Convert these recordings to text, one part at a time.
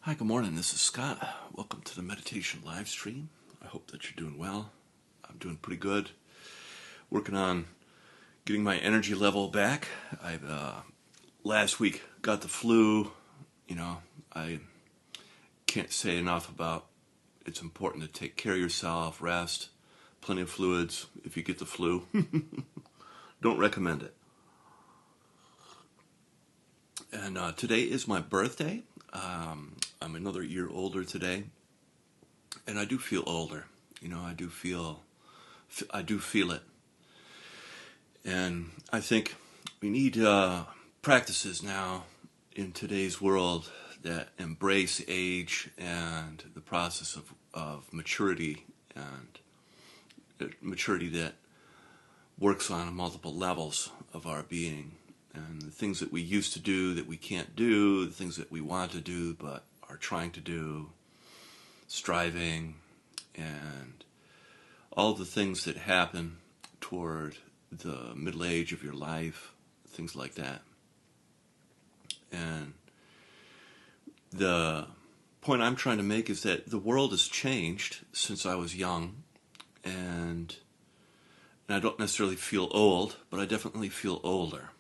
Hi, good morning. This is Scott. Welcome to the meditation live stream. I hope that you're doing well. I'm doing pretty good. Working on getting my energy level back. I last week got the flu. I can't say enough about it's important to take care of yourself, rest, plenty of fluids if you get the flu. Don't recommend it. And today is my birthday. I'm another year older today, and I do feel older. I do feel it, and I think we need practices now in today's world that embrace age and the process of maturity, and maturity that works on multiple levels of our being. And the things that we used to do that we can't do, the things that we want to do but are trying to do, striving, and all the things that happen toward the middle age of your life, things like that. And the point I'm trying to make is that the world has changed since I was young, and I don't necessarily feel old, but I definitely feel older.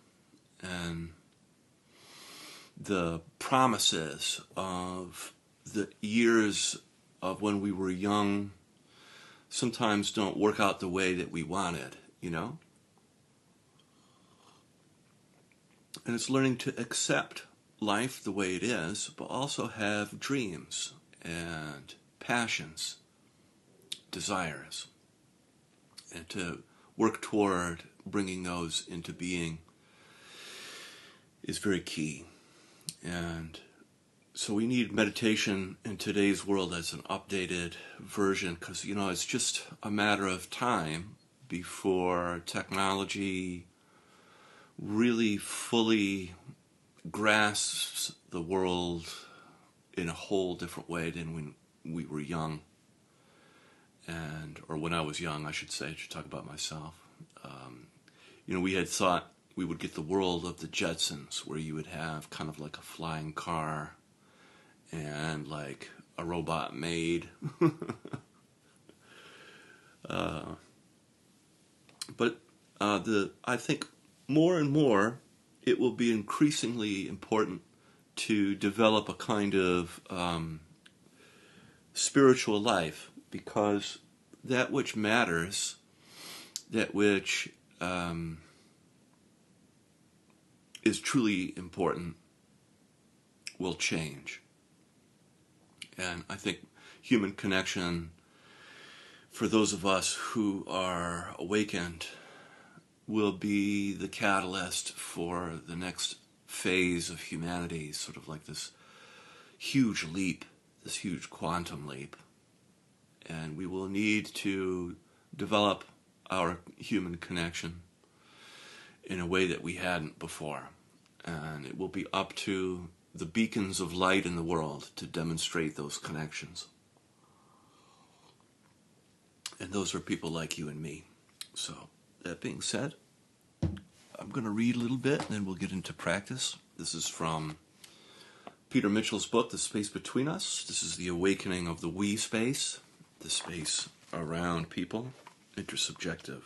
And the promises of the years of when we were young sometimes don't work out the way that we wanted, And it's learning to accept life the way it is, but also have dreams and passions, desires, and to work toward bringing those into being is very key. And so we need meditation in today's world as an updated version, because it's just a matter of time before technology really fully grasps the world in a whole different way than when we were young, or when I was young, I should say. I should talk about myself. We had thought we would get the world of the Jetsons, where you would have kind of like a flying car and like a robot maid. But I think more and more it will be increasingly important to develop a kind of spiritual life, because that which matters, that which is truly important, will change. And I think human connection, for those of us who are awakened, will be the catalyst for the next phase of humanity, sort of like this huge leap, this huge quantum leap. And we will need to develop our human connection in a way that we hadn't before. And it will be up to the beacons of light in the world to demonstrate those connections. And those are people like you and me. So, that being said, I'm going to read a little bit and then we'll get into practice. This is from Peter Mitchell's book, The Space Between Us. This is the awakening of the we space, the space around people, intersubjective.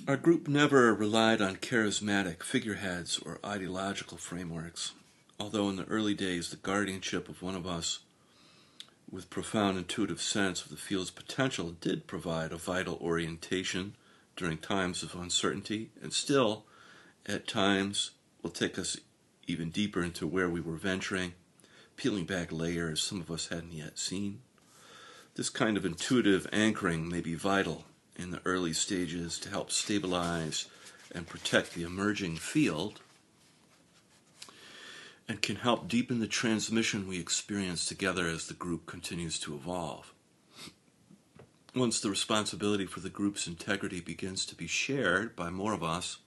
Our group never relied on charismatic figureheads or ideological frameworks, although in the early days the guardianship of one of us with profound intuitive sense of the field's potential did provide a vital orientation during times of uncertainty, and still, at times, will take us even deeper into where we were venturing, peeling back layers some of us hadn't yet seen. This kind of intuitive anchoring may be vital in the early stages to help stabilize and protect the emerging field, and can help deepen the transmission we experience together as the group continues to evolve. Once the responsibility for the group's integrity begins to be shared by more of us,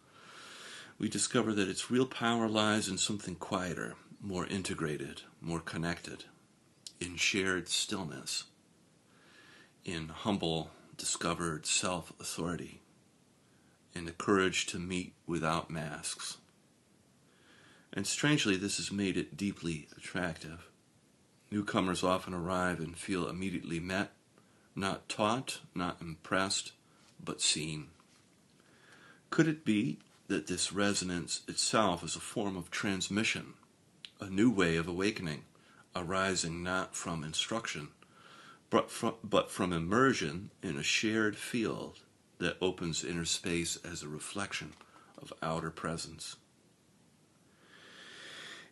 we discover that its real power lies in something quieter, more integrated, more connected, in shared stillness, in humble, discovered self-authority, and the courage to meet without masks. And strangely, this has made it deeply attractive. Newcomers often arrive and feel immediately met, not taught, not impressed, but seen. Could it be that this resonance itself is a form of transmission, a new way of awakening, arising not from instruction, but from immersion in a shared field that opens inner space as a reflection of outer presence?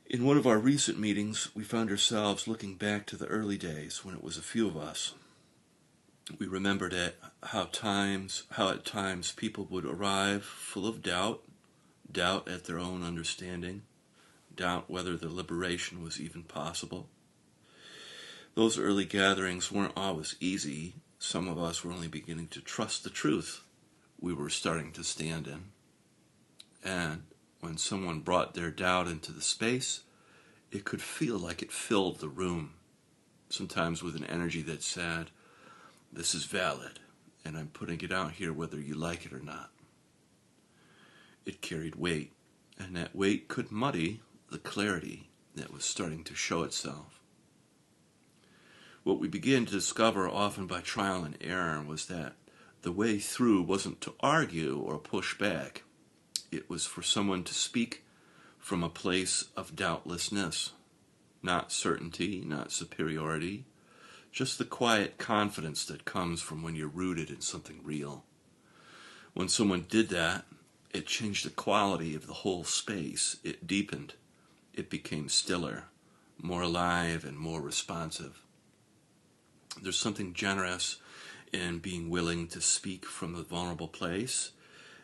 In one of our recent meetings, we found ourselves looking back to the early days when it was a few of us. We remembered how at times people would arrive full of doubt at their own understanding, doubt whether the liberation was even possible. Those early gatherings weren't always easy. Some of us were only beginning to trust the truth we were starting to stand in. And when someone brought their doubt into the space, it could feel like it filled the room, sometimes with an energy that said, "This is valid, and I'm putting it out here whether you like it or not." It carried weight, and that weight could muddy the clarity that was starting to show itself. What we began to discover, often by trial and error, was that the way through wasn't to argue or push back. It was for someone to speak from a place of doubtlessness, not certainty, not superiority, just the quiet confidence that comes from when you're rooted in something real. When someone did that, it changed the quality of the whole space. It deepened. It became stiller, more alive, and more responsive. There's something generous in being willing to speak from a vulnerable place.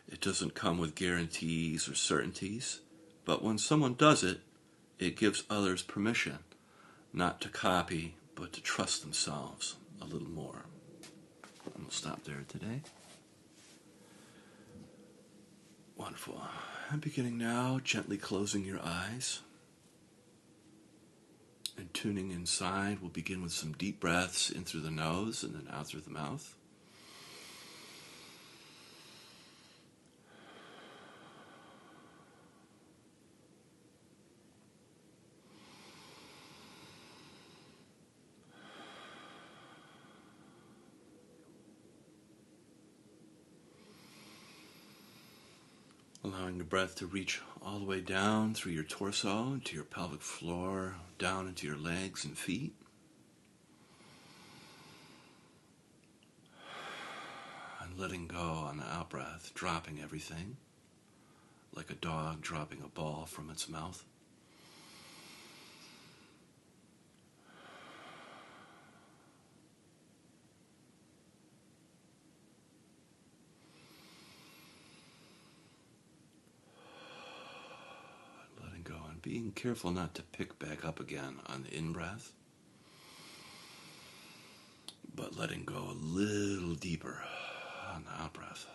It doesn't come with guarantees or certainties, but when someone does it, it gives others permission not to copy, but to trust themselves a little more. And we'll stop there today. Wonderful. And beginning now, gently closing your eyes and tuning inside. We'll begin with some deep breaths in through the nose and then out through the mouth. Allowing the breath to reach all the way down through your torso, to your pelvic floor, down into your legs and feet. And letting go on the out-breath, dropping everything, like a dog dropping a ball from its mouth. Being careful not to pick back up again on the in-breath, but letting go a little deeper on the out-breath.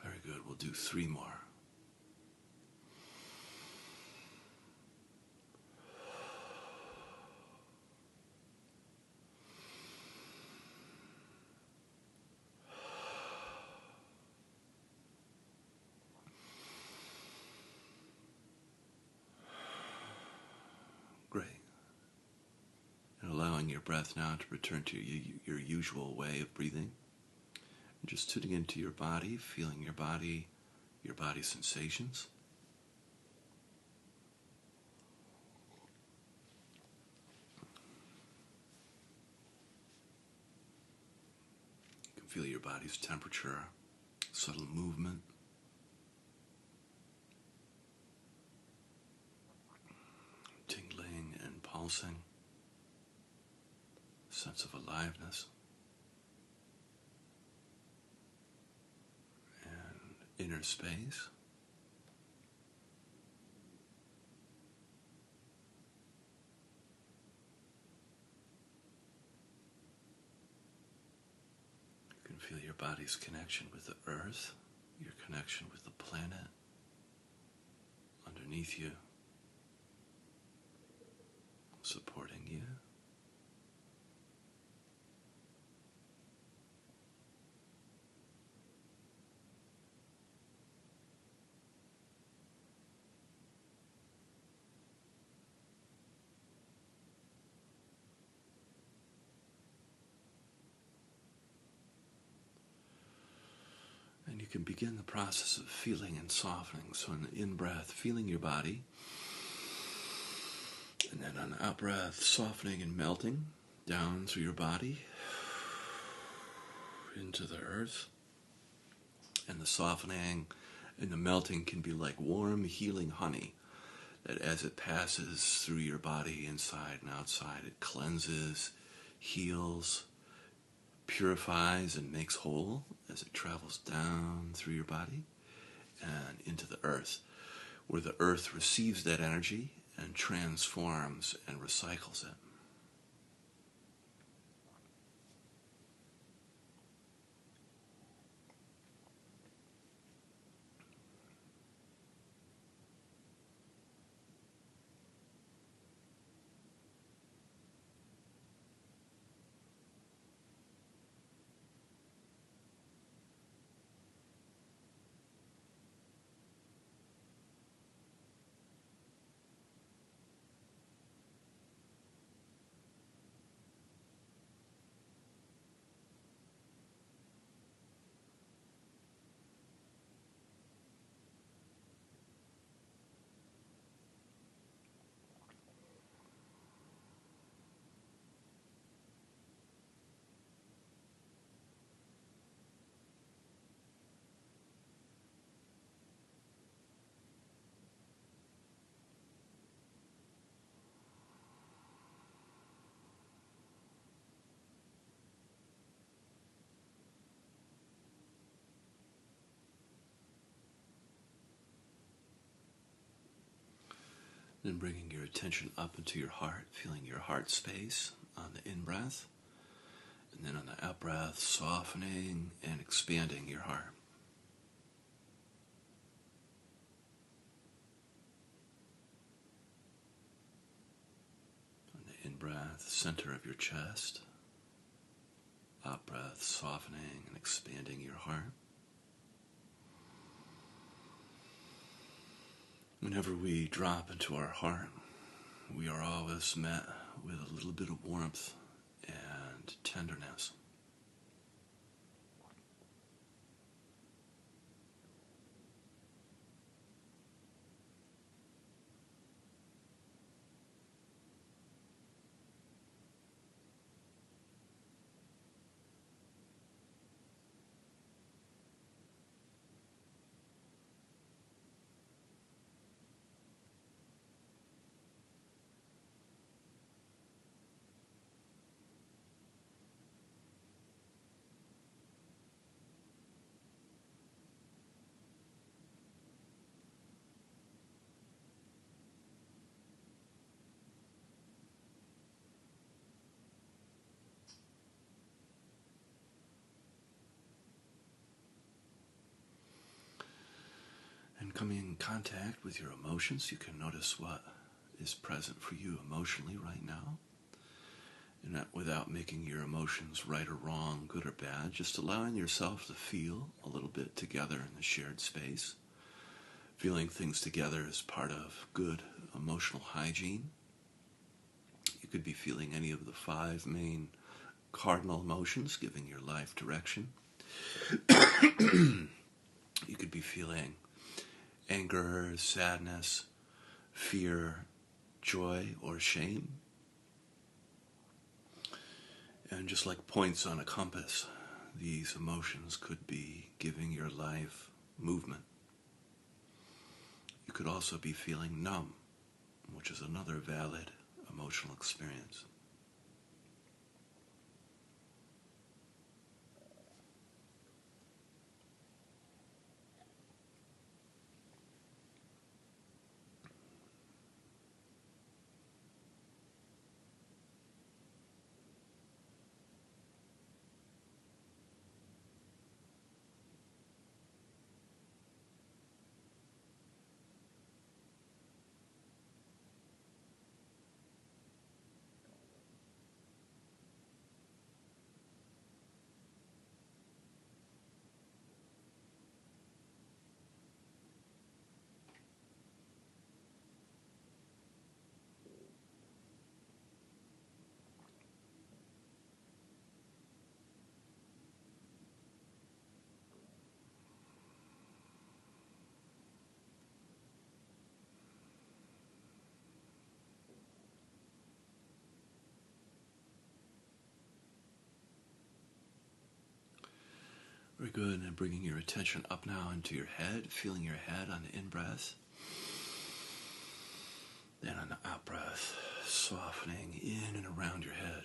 Very good. We'll do 3 more. Great. And allowing your breath now to return to your usual way of breathing. And just tuning into your body, feeling your body sensations. You can feel your body's temperature, subtle movement. pulsing, sense of aliveness, and inner space. You can feel your body's connection with the earth, your connection with the planet underneath you, supporting you. And you can begin the process of feeling and softening. So on the in-breath, feeling your body. And then on the out-breath, softening and melting down through your body into the earth. And the softening and the melting can be like warm, healing honey that as it passes through your body inside and outside, it cleanses, heals, purifies, and makes whole as it travels down through your body and into the earth, where the earth receives that energy and transforms and recycles it. Then bringing your attention up into your heart, feeling your heart space on the in-breath. And then on the out-breath, softening and expanding your heart. On the in-breath, center of your chest. Out-breath, softening and expanding your heart. Whenever we drop into our heart, we are always met with a little bit of warmth and tenderness. And coming in contact with your emotions, you can notice what is present for you emotionally right now. And that without making your emotions right or wrong, good or bad, just allowing yourself to feel a little bit together in the shared space. Feeling things together is part of good emotional hygiene. You could be feeling any of the 5 main cardinal emotions, giving your life direction. You could be feeling anger, sadness, fear, joy, or shame. And just like points on a compass, these emotions could be giving your life movement. You could also be feeling numb, which is another valid emotional experience. Very good. And bringing your attention up now into your head, feeling your head on the in-breath. Then on the out-breath, softening in and around your head.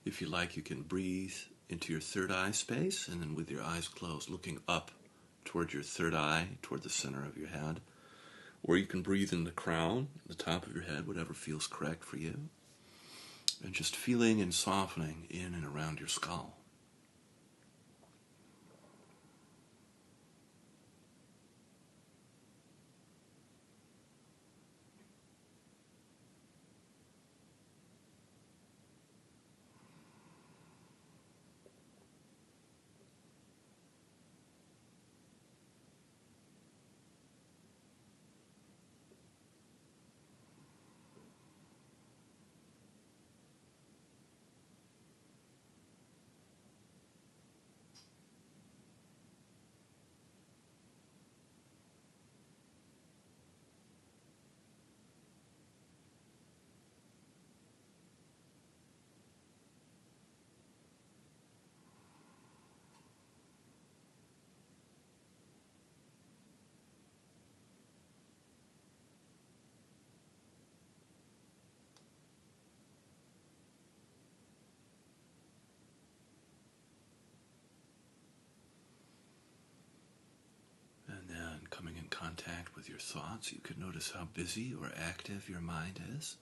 If you like, you can breathe into your third eye space, and then with your eyes closed, looking up toward your third eye, toward the center of your head. Or you can breathe in the crown, the top of your head, whatever feels correct for you. And just feeling and softening in and around your skull. And then coming in contact with your thoughts, you can notice how busy or active your mind is.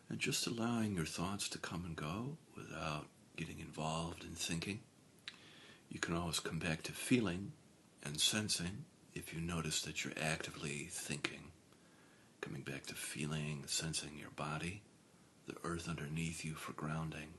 And just allowing your thoughts to come and go without getting involved in thinking. You can always come back to feeling and sensing if you notice that you're actively thinking. Coming back to feeling, sensing your body, the earth underneath you for grounding.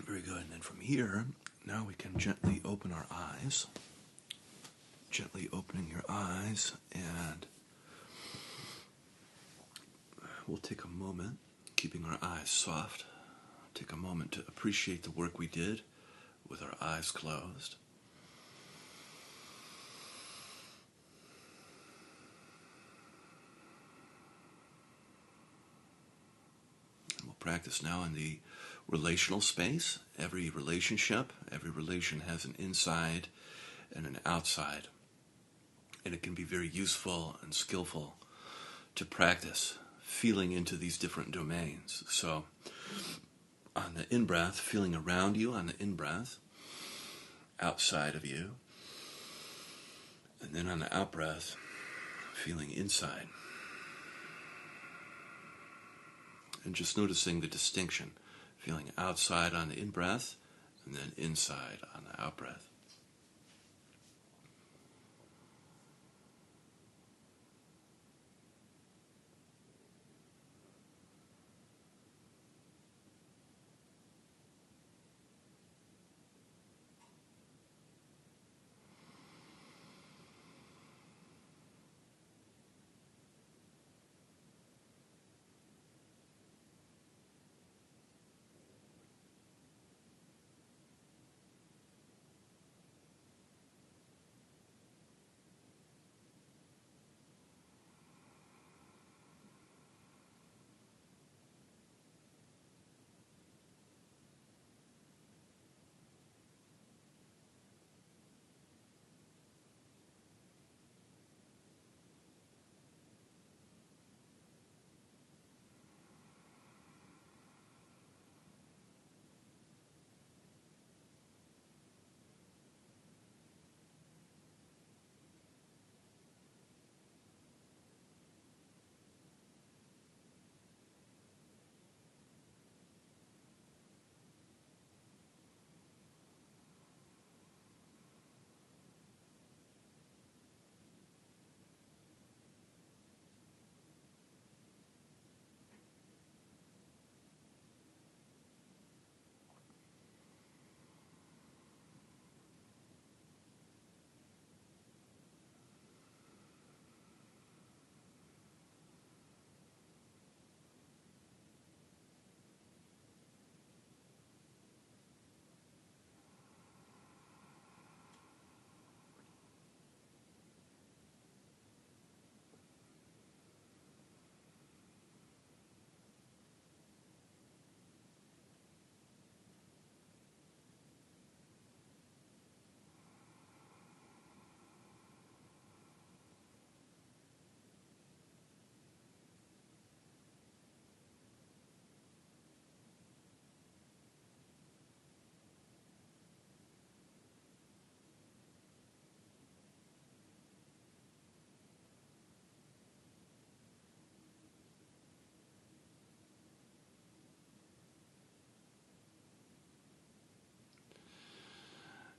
Very good. And then from here, now we can gently open our eyes. Gently opening your eyes, and we'll take a moment, keeping our eyes soft. Take a moment to appreciate the work we did with our eyes closed. And we'll practice now in the relational space. Every relationship, every relation has an inside and an outside. And it can be very useful and skillful to practice feeling into these different domains. So On the in-breath, feeling around you on the in-breath, outside of you. And then on the out-breath, feeling inside. And just noticing the distinction, feeling outside on the in-breath, and then inside on the out-breath.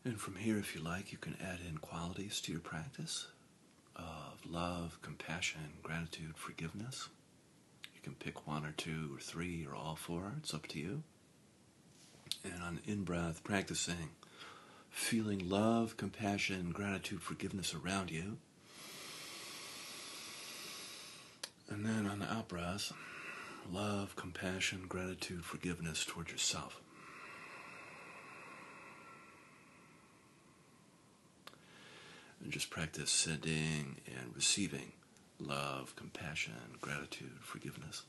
And from here, if you like, you can add in qualities to your practice of love, compassion, gratitude, forgiveness. You can pick one or two or three or all four. It's up to you. And on the in-breath, practicing feeling love, compassion, gratitude, forgiveness around you. And then on the out-breath, love, compassion, gratitude, forgiveness towards yourself. And just practice sending and receiving love, compassion, gratitude, forgiveness.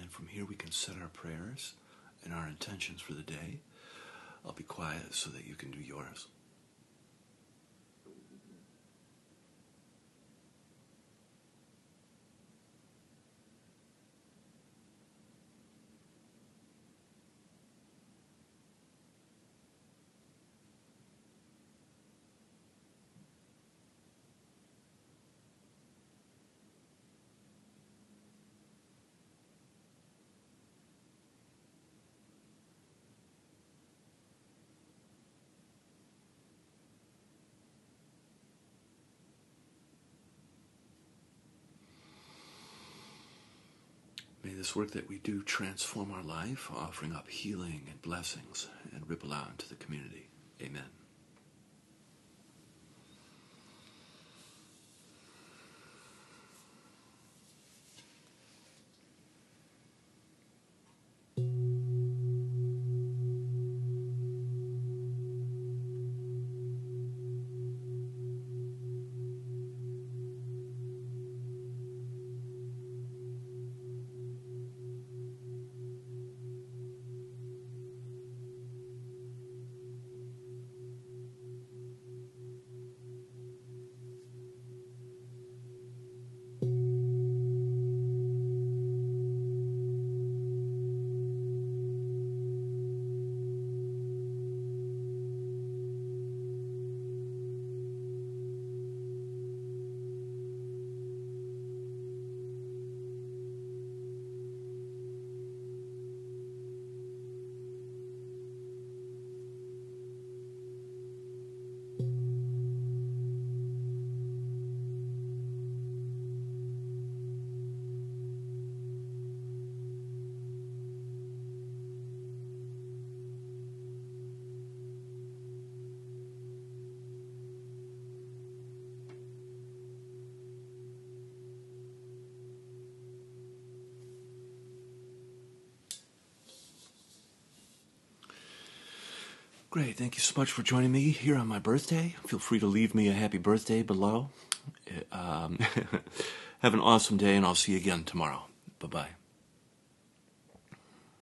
And from here we can set our prayers and our intentions for the day. I'll be quiet so that you can do yours. May this work that we do transform our life, offering up healing and blessings, and ripple out into the community. Amen. Great, thank you so much for joining me here on my birthday. Feel free to leave me a happy birthday below. Have an awesome day, and I'll see you again tomorrow. Bye-bye.